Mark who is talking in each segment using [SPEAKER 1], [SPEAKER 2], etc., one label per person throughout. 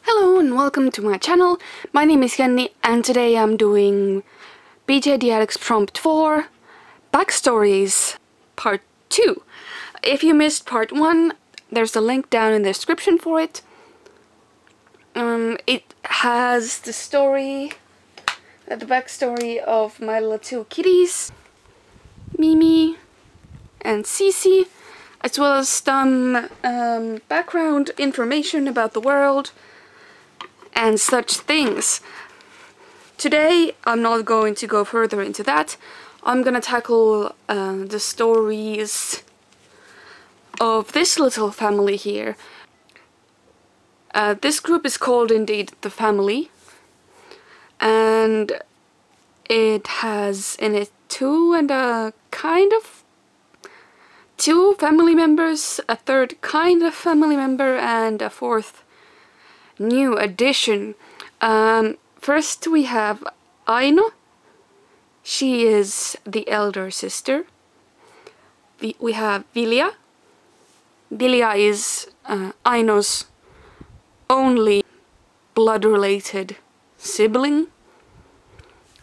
[SPEAKER 1] Hello and welcome to my channel. My name is Jenny and today I'm doing BJDADDICTS Prompt 4 Backstories Part 2. If you missed Part 1, there's a link down in the description for it. It has the story, the backstory of my little two kitties, Mimi and Cece, as well as some background information about the world and such things. Today I'm not going to go further into that. I'm gonna tackle the stories of this little family here. This group is called indeed the family, and it has in it two family members, a third kind of family member, and a fourth new addition. First we have Aino. She is the elder sister. We have Vilja. Vilja is Aino's only blood-related sibling.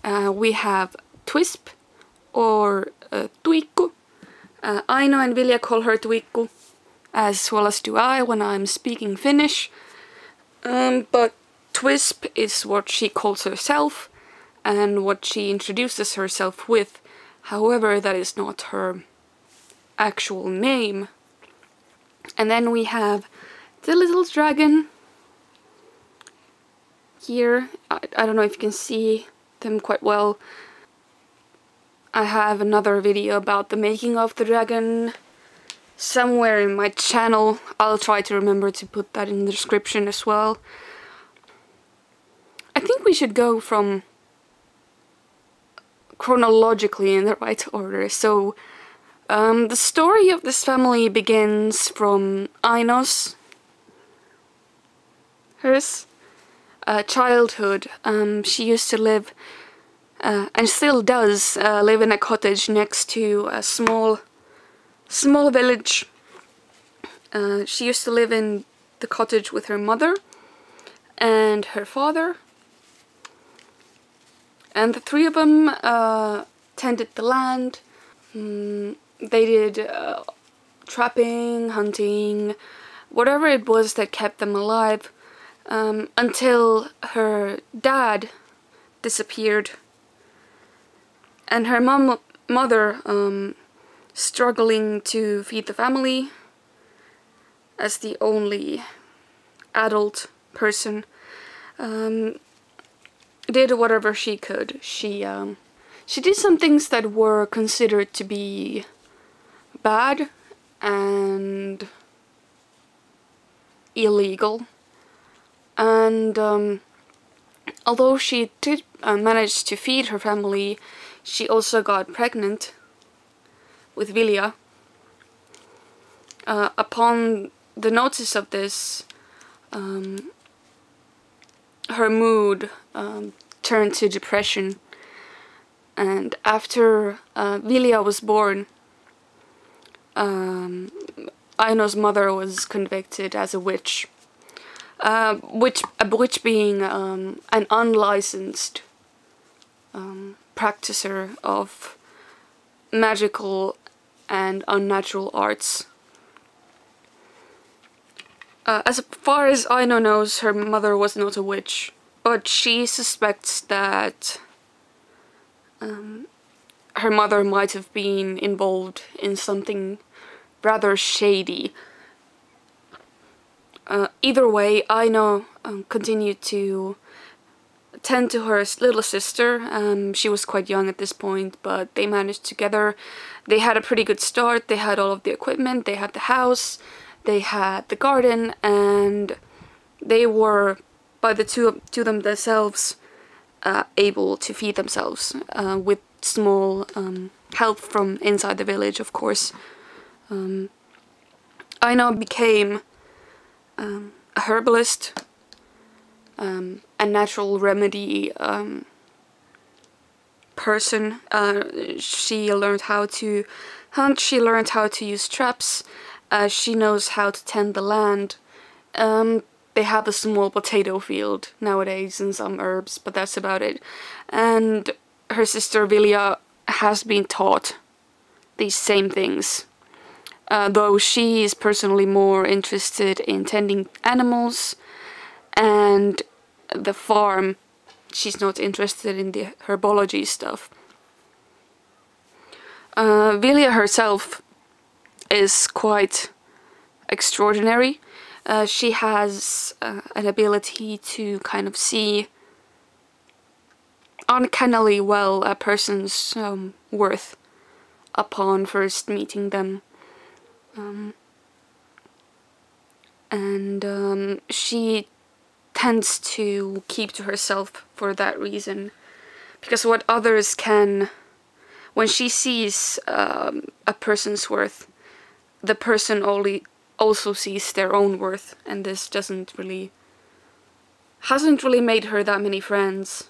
[SPEAKER 1] We have Twisp, or Tuikku. Aino and Vilja call her Tuikku, as well as do I when I'm speaking Finnish. But Twisp is what she calls herself and what she introduces herself with. However, that is not her actual name. And then we have the little dragon here. I don't know if you can see them quite well. I have another video about the making of the dragon somewhere in my channel. I'll try to remember to put that in the description as well. I think we should go from chronologically in the right order. So the story of this family begins from Aino's childhood. She used to live and still does live in a cottage next to a small village. She used to live in the cottage with her mother and her father, and the three of them tended the land. They did trapping, hunting, whatever it was that kept them alive, until her dad disappeared, and her mother, struggling to feed the family as the only adult person, did whatever she could. She did some things that were considered to be bad and illegal, and although she did manage to feed her family, she also got pregnant with Vilja. Upon the notice of this, her mood turned to depression, and after Vilja was born, Aino's mother was convicted as a witch. A witch being an unlicensed practicer of magical and unnatural arts. As far as Aino knows, her mother was not a witch, but she suspects that her mother might have been involved in something rather shady. Either way, Aino continued to tend to her little sister. She was quite young at this point, but they managed together. They had a pretty good start. They had all of the equipment, they had the house, they had the garden, and they were, by the two of them themselves, able to feed themselves, with small help from inside the village, of course. Aino became a herbalist, a natural remedy person. She learned how to hunt, she learned how to use traps, she knows how to tend the land. they have a small potato field nowadays and some herbs, but that's about it. And her sister Vilja has been taught these same things. Though she is personally more interested in tending animals and the farm. She's not interested in the herbology stuff. Vilja herself is quite extraordinary. She has an ability to kind of see uncannily well a person's worth upon first meeting them. She tends to keep to herself for that reason, because what others can, when she sees a person's worth, the person also sees their own worth, and this hasn't really made her that many friends.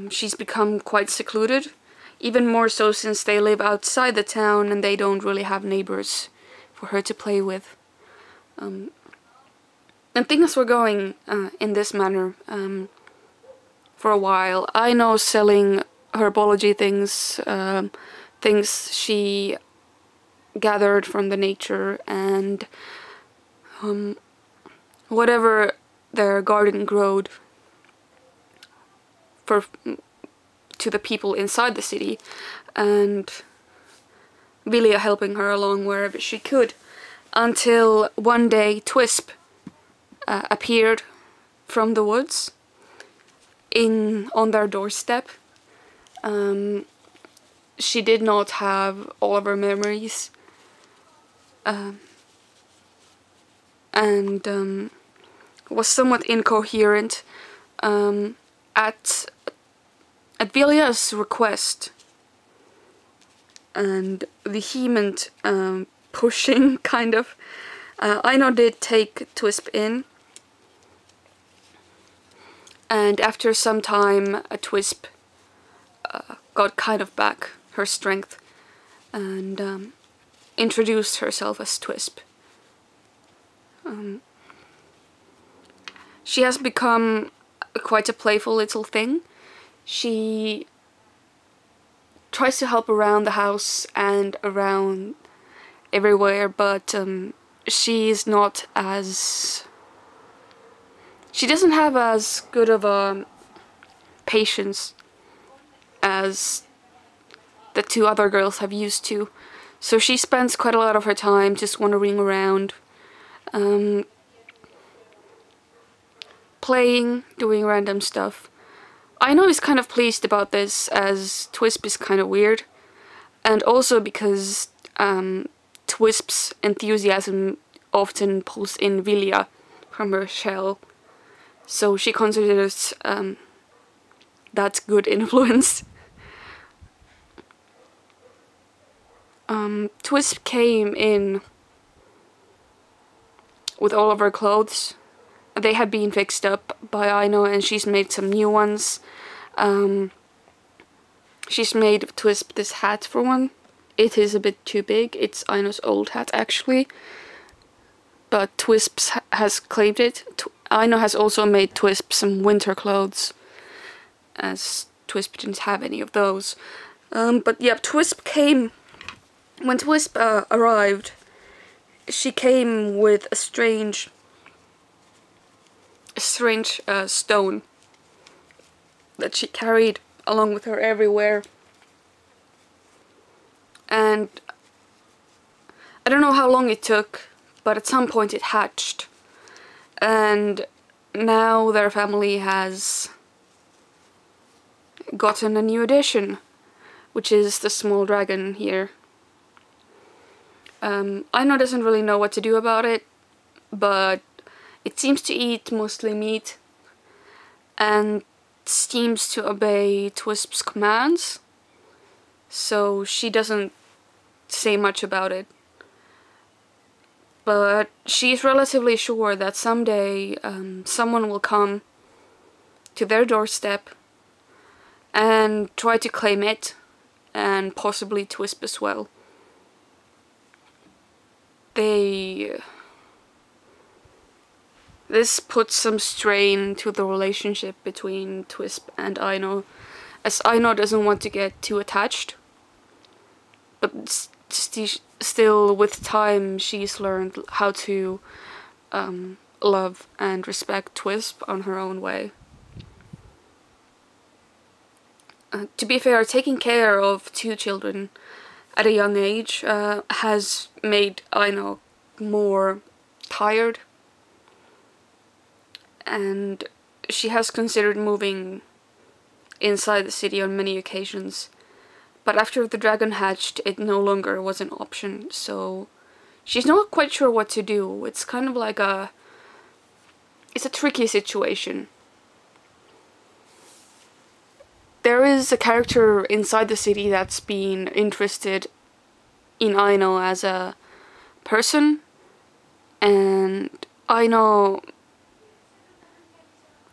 [SPEAKER 1] She's become quite secluded, even more so since they live outside the town and they don't really have neighbors for her to play with. And things were going in this manner for a while. Aino selling herbology things, things she gathered from the nature, and whatever their garden growed to the people inside the city, and Vilja helping her along wherever she could, until one day Twisp appeared from the woods on their doorstep. She did not have all of her memories, and was somewhat incoherent. At Vilja's request and vehement pushing, kind of, Aino did take Twisp in, and after some time Twisp got kind of back her strength and introduced herself as Twisp. She has become quite a playful little thing. She tries to help around the house and around everywhere, but she's not as... She doesn't have as good of a patience as the two other girls have used to. So she spends quite a lot of her time just wandering around, playing, doing random stuff. Aino is kind of pleased about this, as Twisp is kind of weird, and also because Twisp's enthusiasm often pulls in Vilja from her shell, so she considers that's good influence. Twisp came in with all of her clothes. They had been fixed up by Aino and she's made some new ones. She's made Twisp this hat for one. It is a bit too big. It's Aino's old hat actually, but Twisp has claimed it. Aino has also made Twisp some winter clothes, as Twisp didn't have any of those. But yeah, Twisp came... When Twisp arrived, she came with a strange stone that she carried along with her everywhere. And I don't know how long it took, but at some point it hatched. And now their family has gotten a new addition, which is the small dragon here. Aino doesn't really know what to do about it, but it seems to eat mostly meat and seems to obey Twisp's commands, so she doesn't say much about it. But she's relatively sure that someday someone will come to their doorstep and try to claim it, and possibly Twisp as well. This puts some strain to the relationship between Twisp and Aino, as Aino doesn't want to get too attached. But still, with time, she's learned how to love and respect Twisp on her own way. To be fair, taking care of 2 children at a young age has made Aino more tired, and she has considered moving inside the city on many occasions. But after the dragon hatched, it no longer was an option, so she's not quite sure what to do. It's kind of like it's a tricky situation. There is a character inside the city that's been interested in Aino as a person, and Aino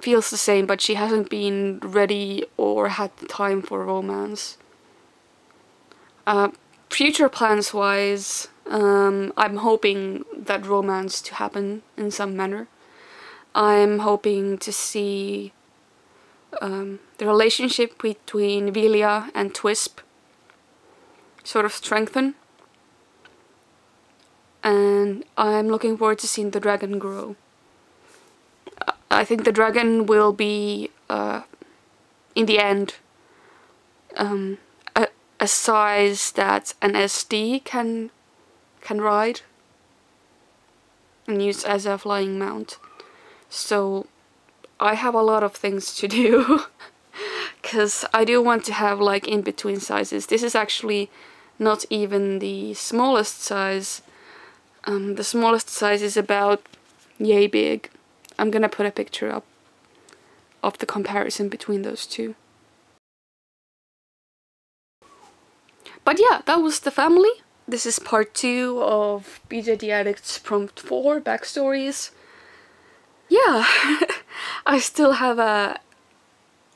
[SPEAKER 1] feels the same, but she hasn't been ready or had the time for romance. Future plans wise, I'm hoping that romance to happen in some manner. I'm hoping to see the relationship between Vilja and Twisp sort of strengthen, and I'm looking forward to seeing the dragon grow. I think the dragon will be, in the end, a size that an SD can ride and use as a flying mount. So I have a lot of things to do because I do want to have like in between sizes. This is actually not even the smallest size. The smallest size is about yay big. I'm gonna put a picture up of the comparison between those two. But yeah, that was the family. This is part 2 of BJDADDICTS Prompt 4 Backstories. Yeah, I still have I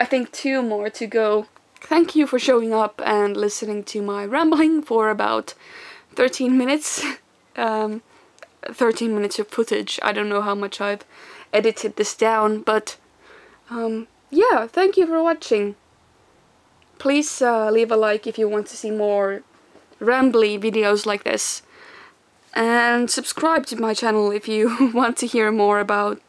[SPEAKER 1] think 2 more to go. Thank you for showing up and listening to my rambling for about 13 minutes. 13 minutes of footage. I don't know how much I've edited this down, but yeah, thank you for watching. Please leave a like if you want to see more rambly videos like this, and subscribe to my channel if you want to hear more about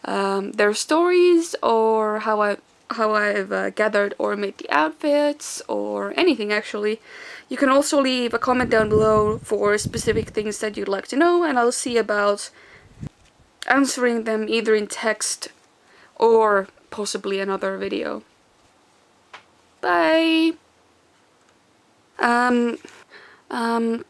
[SPEAKER 1] their stories, or how I've gathered or made the outfits, or anything actually. You can also leave a comment down below for specific things that you'd like to know, and I'll see about answering them either in text or possibly another video. Bye! um, um